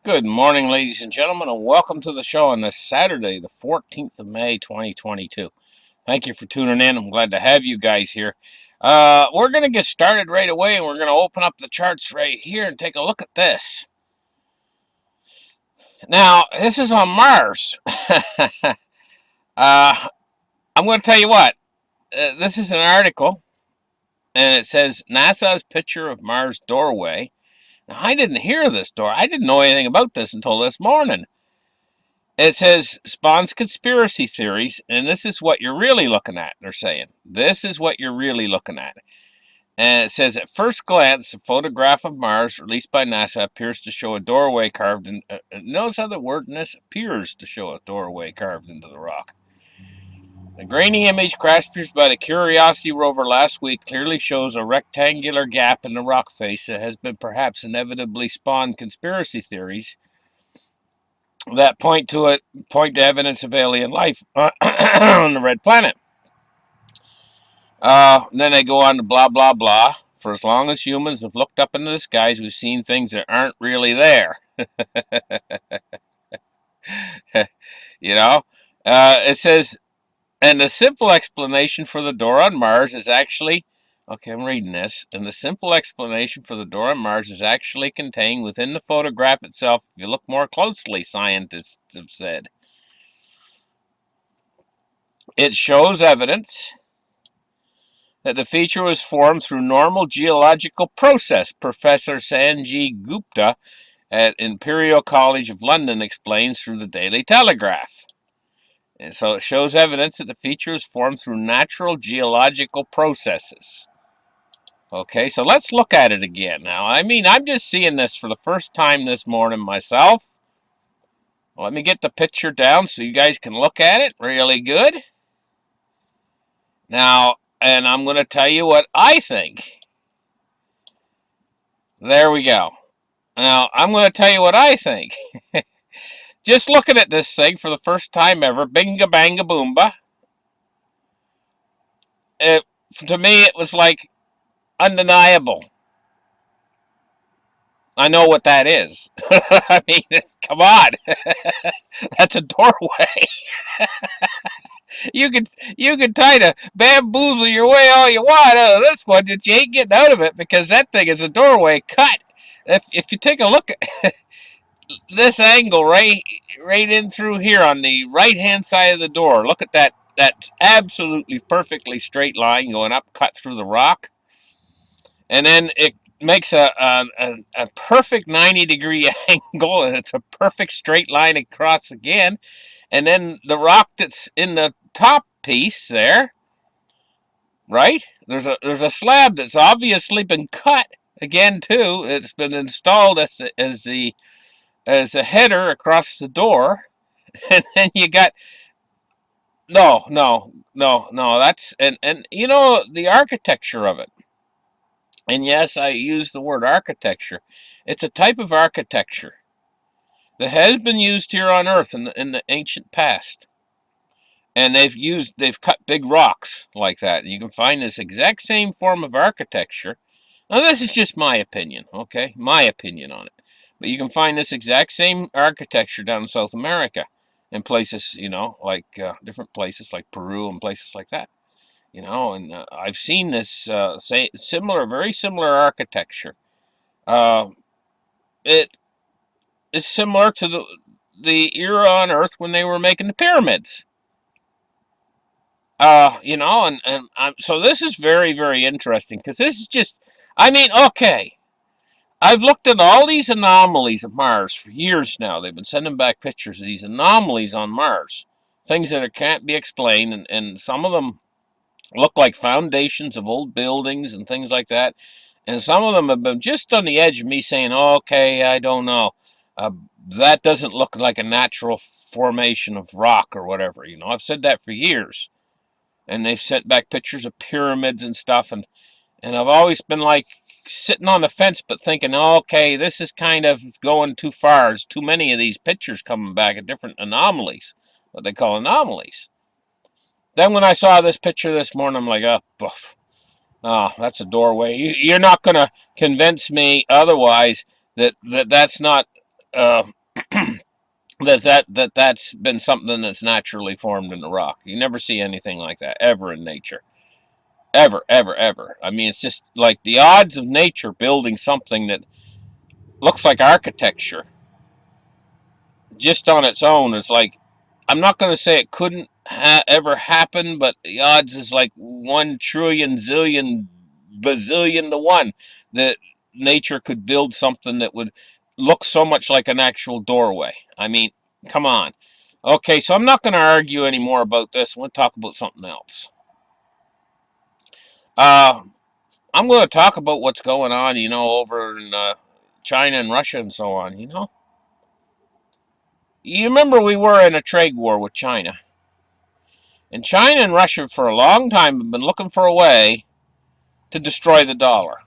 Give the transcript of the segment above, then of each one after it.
Good morning, ladies and gentlemen, and welcome to the show on this Saturday, the 14th of May, 2022. Thank you for tuning in. I'm glad to have you guys here. We're going to get started right away, and we're going to open up the charts right here and take a look at this. Now, this is on Mars. I'm going to tell you what. This is an article, and it says NASA's picture of Mars doorway. Now, I didn't hear this door. I didn't know anything about this until this morning. It says spawns conspiracy theories, and this is what you're really looking at, they're saying. This is what you're really looking at. And it says, at first glance, a photograph of Mars released by NASA appears to show a doorway carved in... notice how the word in this appears to show a doorway carved into the rock. The grainy image captured by the Curiosity rover last week clearly shows a rectangular gap in the rock face that has been perhaps inevitably spawned conspiracy theories that point to evidence of alien life on the red planet. Then they go on to blah, blah, blah. For as long as humans have looked up into the skies, we've seen things that aren't really there. It says, and the simple explanation for the door on Mars is actually... Okay, I'm reading this. And the simple explanation for the door on Mars is actually contained within the photograph itself if you look more closely, scientists have said. It shows evidence that the feature was formed through normal geological process. Professor Sanjay Gupta at Imperial College of London explains through the Daily Telegraph. And so it shows evidence that the feature is formed through natural geological processes. Okay, so let's look at it again now. I mean, I'm just seeing this for the first time this morning myself. Let me get the picture down so you guys can look at it really good. Now, and I'm going to tell you what I think. There we go. Now, I'm going to tell you what I think. Just looking at this thing for the first time ever, binga banga boomba. To me, it was like undeniable. I know what that is. I mean, come on. That's a doorway. You can try to bamboozle your way all you want out of this one, but you ain't getting out of it because that thing is a doorway cut. If you take a look at this angle right in through here on the right-hand side of the door, look at that absolutely perfectly straight line going up, cut through the rock. And then it makes a perfect 90-degree angle, and it's a perfect straight line across again. And then the rock that's in the top piece there, right? There's a slab that's obviously been cut again too. It's been installed as a header across the door, and then you got no. That's and you know the architecture of it. And yes, I use the word architecture. It's a type of architecture that has been used here on Earth in the ancient past. And they've cut big rocks like that. And you can find this exact same form of architecture. Now, this is just my opinion, okay? My opinion on it. But you can find this exact same architecture down in South America in places, like different places like Peru and places like that. And I've seen this very similar architecture. It is similar to the era on Earth when they were making the pyramids. So this is very, very interesting because this is just, okay. I've looked at all these anomalies of Mars for years now. They've been sending back pictures of these anomalies on Mars, things that can't be explained, and some of them look like foundations of old buildings and things like that. And some of them have been just on the edge of me saying, okay, I don't know. That doesn't look like a natural formation of rock or whatever. I've said that for years. And they've sent back pictures of pyramids and stuff. And I've always been like sitting on the fence but thinking, okay, this is kind of going too far. There's too many of these pictures coming back of different anomalies, what they call anomalies. Then when I saw this picture this morning, I'm like, oh, that's a doorway. You're not going to convince me otherwise that's not uh, that's been something that's naturally formed in the rock. You never see anything like that ever in nature. Ever, ever, ever. I mean, it's just like the odds of nature building something that looks like architecture just on its own is like, I'm not going to say it couldn't ever happen, but the odds is like 1 trillion zillion bazillion to one that nature could build something that would look so much like an actual doorway. I mean, come on. Okay, so I'm not going to argue anymore about this. I want to talk about something else. Uh, I'm going to talk about what's going on, over in China and Russia and so on, You remember we were in a trade war with China. And China and Russia for a long time have been looking for a way to destroy the dollar.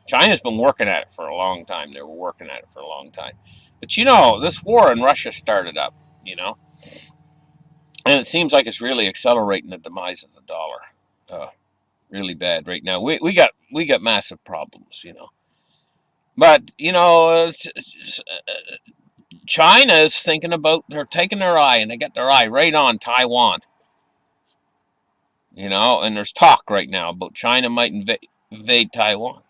China's been working at it for a long time. They were working at it for a long time. But this war in Russia started up, and it seems like it's really accelerating the demise of the dollar. Really bad right now. We got massive problems. But China is thinking about, they're taking their eye, and they got their eye right on Taiwan. And there's talk right now about China might invade Taiwan.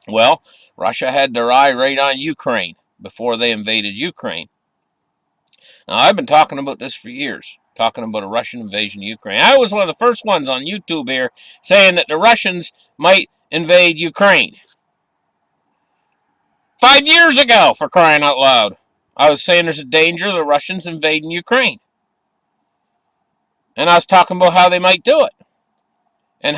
Well, Russia had their eye right on Ukraine before they invaded Ukraine. Now, I've been talking about this for years, talking about a Russian invasion of Ukraine. I was one of the first ones on YouTube here saying that the Russians might invade Ukraine. 5 years ago, for crying out loud. I was saying there's a danger of the Russians invading Ukraine. And I was talking about how they might do it. And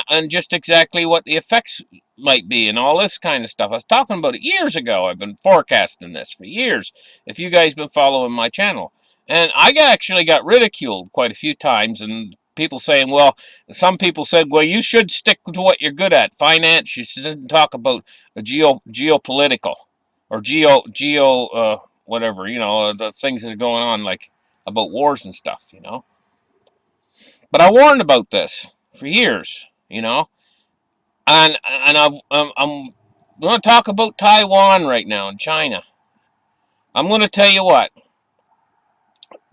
and just exactly what the effects might be and all this kind of stuff. I was talking about it years ago. I've been forecasting this for years, if you guys been following my channel. And I actually got ridiculed quite a few times, and people saying, well, some people said, well, you should stick to what you're good at, finance. You shouldn't talk about the geopolitical or whatever, the things that are going on, like about wars and stuff. But I warned about this for years. And I'm going to talk about Taiwan right now and China. I'm going to tell you what.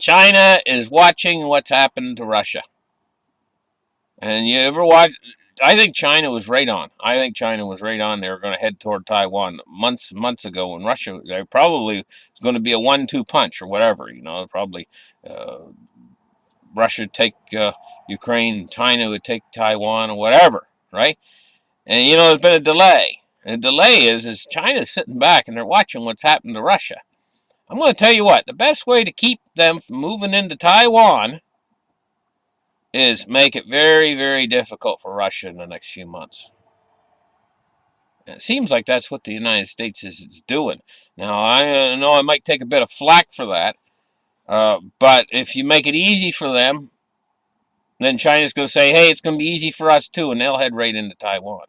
China is watching what's happened to Russia. And you ever watch? I think China was right on. I think China was right on. They were going to head toward Taiwan months ago when Russia, they probably was going to be a 1-2 punch or whatever. Probably Russia would take Ukraine, China would take Taiwan or whatever, right? And there's been a delay. And the delay is China's sitting back and they're watching what's happened to Russia. I'm going to tell you what, the best way to keep them from moving into Taiwan is make it very, very difficult for Russia in the next few months. And it seems like that's what the United States is doing. Now, I know I might take a bit of flack for that, but if you make it easy for them, then China's going to say, hey, it's going to be easy for us too, and they'll head right into Taiwan.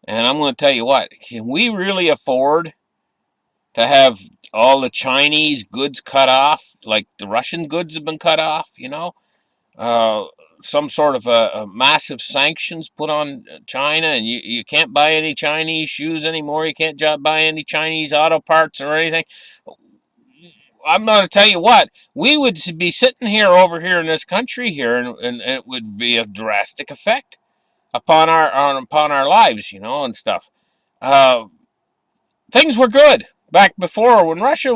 And I'm going to tell you what, can we really afford to have all the Chinese goods cut off, like the Russian goods have been cut off, some sort of a massive sanctions put on China, and you can't buy any Chinese shoes anymore, you can't buy any Chinese auto parts or anything. I'm going to tell you what, we would be sitting here over here in this country here, and it would be a drastic effect upon our lives, and stuff. Things were good back before when Russia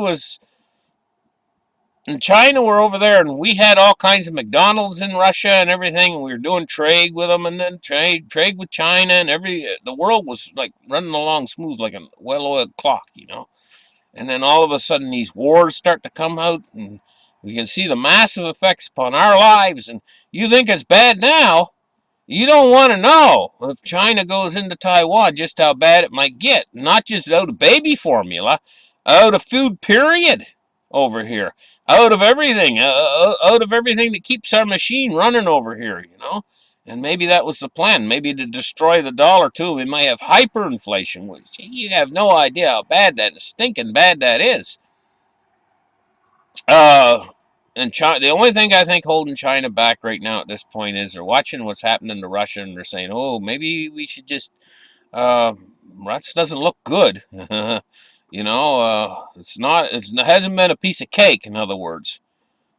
and China were over there, and we had all kinds of McDonald's in Russia and everything, and we were doing trade with them, and then trade with China, and the world was like running along smooth like a well-oiled clock. And then all of a sudden these wars start to come out, and we can see the massive effects upon our lives, and you think it's bad now. You don't want to know if China goes into Taiwan just how bad it might get. Not just out of baby formula, out of food period over here. Out of everything. Out of everything that keeps our machine running over here. And maybe that was the plan. Maybe to destroy the dollar too. We might have hyperinflation. Which you have no idea how bad that is. Stinking bad that is. And China, the only thing I think holding China back right now at this point is they're watching what's happening to Russia, and they're saying, oh, maybe we should just, Russia doesn't look good. It hasn't been a piece of cake. In other words,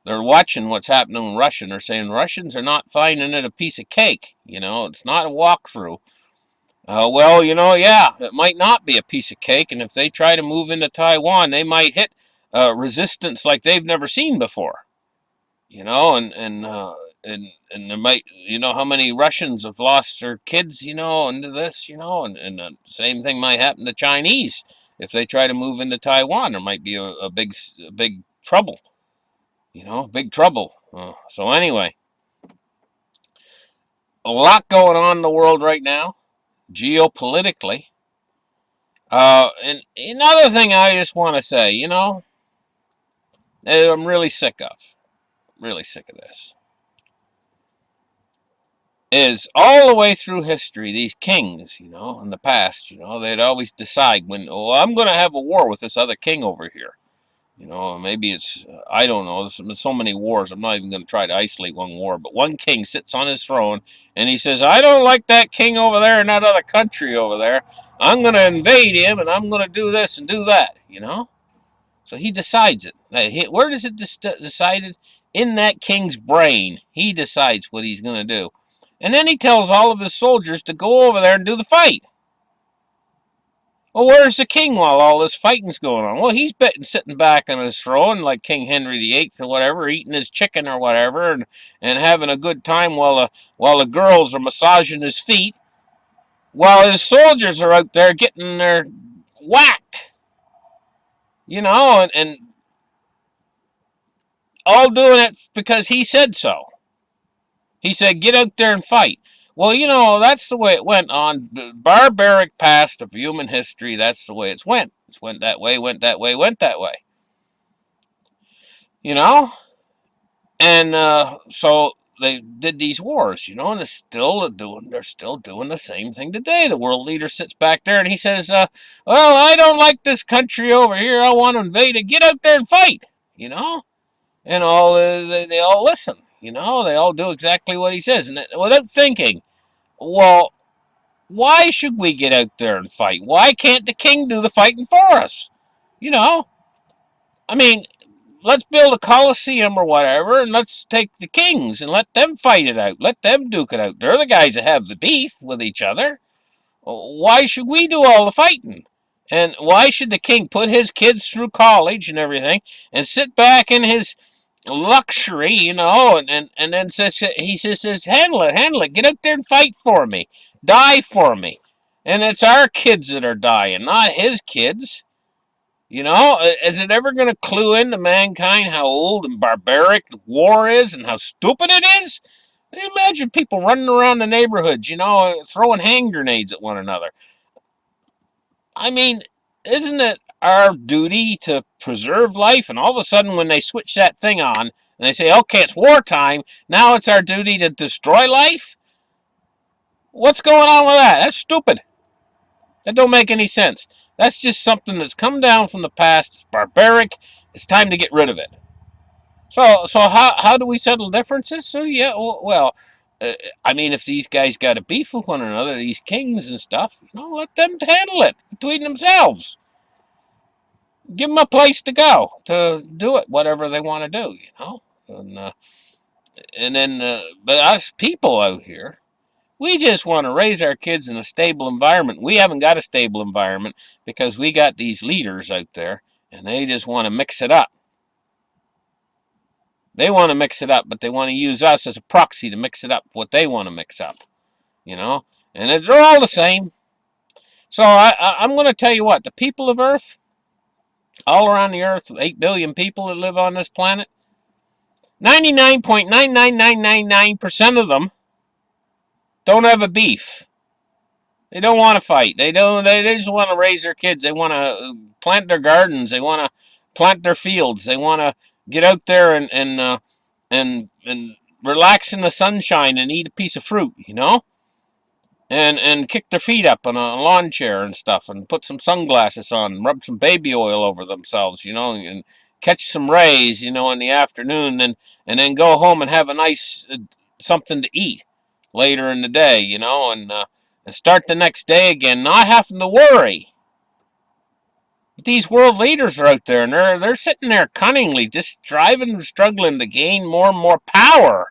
they're watching what's happening in Russia, and they're saying Russians are not finding it a piece of cake. It's not a walkthrough. Well, yeah, it might not be a piece of cake, and if they try to move into Taiwan, they might hit resistance like they've never seen before. And there might, how many Russians have lost their kids, into this, and the same thing might happen to Chinese if they try to move into Taiwan. There might be a big trouble, big trouble. So anyway, a lot going on in the world right now, geopolitically. And another thing I just want to say, I'm really sick of this, is all the way through history, these kings, in the past, they'd always decide when, oh, I'm going to have a war with this other king over here. Maybe it's, I don't know, there's been so many wars, I'm not even going to try to isolate one war, but one king sits on his throne and he says, I don't like that king over there in that other country over there. I'm going to invade him and I'm going to do this and do that. So he decides it. Where does it decided? In that king's brain. He decides what he's going to do. And then he tells all of his soldiers to go over there and do the fight. Well, where's the king while all this fighting's going on? Well, he's sitting back on his throne like King Henry VIII or whatever, eating his chicken or whatever, and having a good time while the girls are massaging his feet, while his soldiers are out there getting their whacked. And all doing it because he said so. He said, get out there and fight. Well, that's the way it went on the barbaric past of human history. That's the way it's went. It's went that way, went that way, went that way. You know? And so they did these wars, and they're still doing the same thing today. The world leader sits back there and he says, well, I don't like this country over here. I want to invade it. Get out there and fight, And they all listen, they all do exactly what he says, and without thinking, well, why should we get out there and fight? Why can't the king do the fighting for us? You know, I mean, let's build a coliseum or whatever, and let's take the kings and let them fight it out. Let them duke it out. They're the guys that have the beef with each other. Why should we do all the fighting? And why should the king put his kids through college and everything and sit back in his luxury, and then says, handle it, get out there and fight for me, die for me, and it's our kids that are dying, not his kids. Is it ever going to clue into mankind how old and barbaric war is and how stupid it is? Imagine people running around the neighborhoods, throwing hand grenades at one another. I mean, isn't it our duty to preserve life? And all of a sudden, when they switch that thing on and they say, okay, it's wartime, now it's our duty to destroy life? What's going on with that? That's stupid. That don't make any sense. That's just something that's come down from the past. It's barbaric. It's time to get rid of it. So how do we settle differences? So yeah, well, I mean, if these guys got a beef with one another, these kings and stuff, let them handle it between themselves. Give them a place to go to do it, whatever they want to do, and then, but us people out here, we just want to raise our kids in a stable environment. We haven't got a stable environment because we got these leaders out there, and they just want to mix it up. They want to mix it up, but they want to use us as a proxy to mix it up what they want to mix up, and they're all the same. So I'm going to tell you what, the people of Earth, all around the Earth, 8 billion people that live on this planet, 99.99999% of them don't have a beef. They don't want to fight. They don't. They just want to raise their kids. They want to plant their gardens. They want to plant their fields. They want to get out there and relax in the sunshine and eat a piece of fruit, and kick their feet up on a lawn chair and stuff, and put some sunglasses on, and rub some baby oil over themselves, and catch some rays, in the afternoon, and then go home and have a nice something to eat later in the day, and start the next day again, not having to worry. But these world leaders are out there, and they're sitting there cunningly, just striving and struggling to gain more and more power,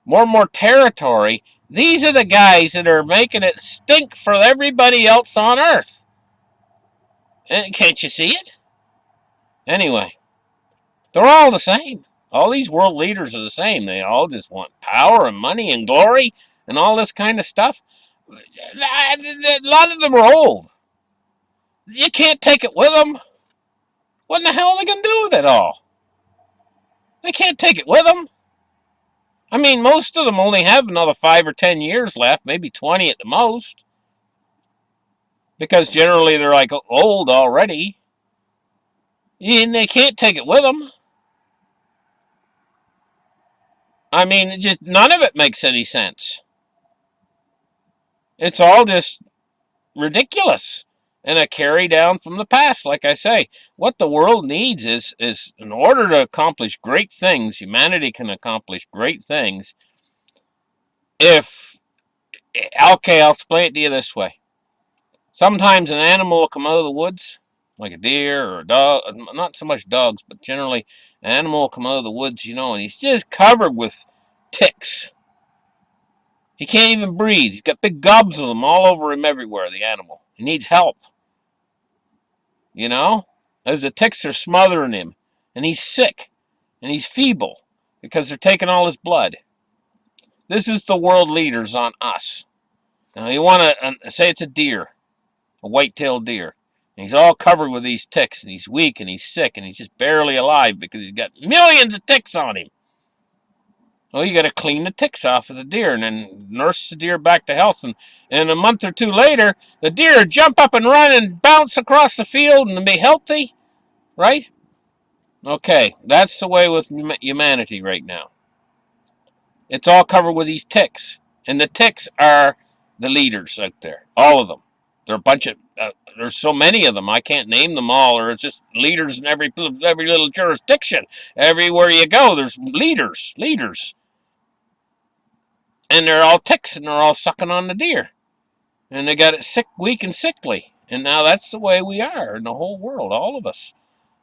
more and more territory. These are the guys that are making it stink for everybody else on Earth. And can't you see it? Anyway, they're all the same. All these world leaders are the same. They all just want power and money and glory and all this kind of stuff. A lot of them are old. You can't take it with them. What in the hell are they going to do with it all? They can't take it with them. I mean, most of them only have another 5 or 10 years left, maybe 20 at the most. Because generally they're like old already. And they can't take it with them. I mean, just none of it makes any sense. It's all just ridiculous and a carry down from the past. Like I say, what the world needs is in order to accomplish great things, humanity can accomplish great things if, okay, I'll explain it to you this way. Sometimes an animal will come out of the woods, like a deer or a dog, not so much dogs, but generally an animal will come out of the woods, and he's just covered with ticks. He can't even breathe. He's got big gobs of them all over him everywhere, the animal. He needs help. As the ticks are smothering him. And he's sick. And he's feeble. Because they're taking all his blood. This is the world leaders on us. Now you want to say it's a deer. A white-tailed deer. And he's all covered with these ticks. And he's weak and he's sick. And he's just barely alive because he's got millions of ticks on him. Well, you got to clean the ticks off of the deer and then nurse the deer back to health. And a month or two later, the deer would jump up and run and bounce across the field and be healthy, right? Okay, that's the way with humanity right now. It's all covered with these ticks. And the ticks are the leaders out there. All of them. There are a bunch of, there's so many of them, I can't name them all, or it's just leaders in every little jurisdiction. Everywhere you go, there's leaders. And they're all ticks, and they're all sucking on the deer. And they got it sick, weak, and sickly. And now that's the way we are in the whole world, all of us.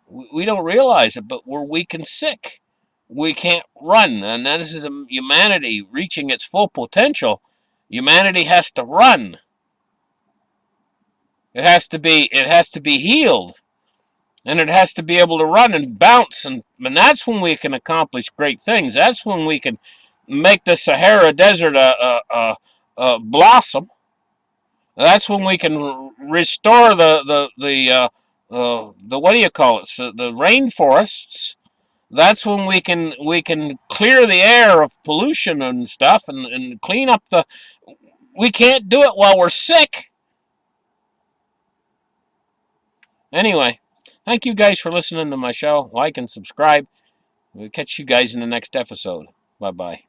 We don't realize it, but we're weak and sick. We can't run, and this is humanity reaching its full potential. Humanity has to run. It has to be healed. And it has to be able to run and bounce, and that's when we can accomplish great things. That's when we can make the Sahara Desert blossom. That's when we can restore the what do you call it? So the rainforests. That's when we can clear the air of pollution and stuff and clean up the. We can't do it while we're sick. Anyway, thank you guys for listening to my show. Like and subscribe. We'll catch you guys in the next episode. Bye-bye.